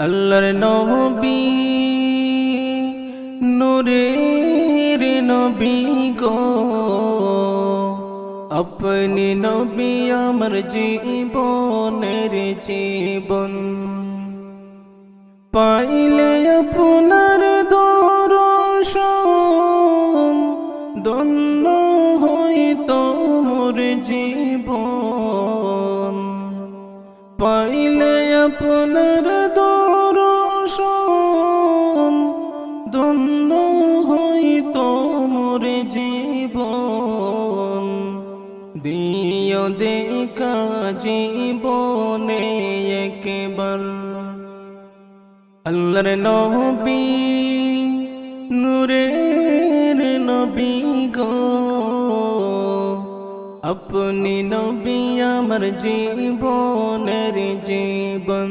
আল্লাহর নবী নূরের নবী গো, আপনি নবী আমার জীবনের জীবন। পাইলে আপনার দর্শন, ধন্য হইত মোর জীবন। পাইলে আপনার দর্শন, ধন্য হইত মোর জীবন। দিও দেখা জীবনে একবার। আল্লাহর নবী নূরের নবী গো, আপনি নবী আমার জীবনের জীবন।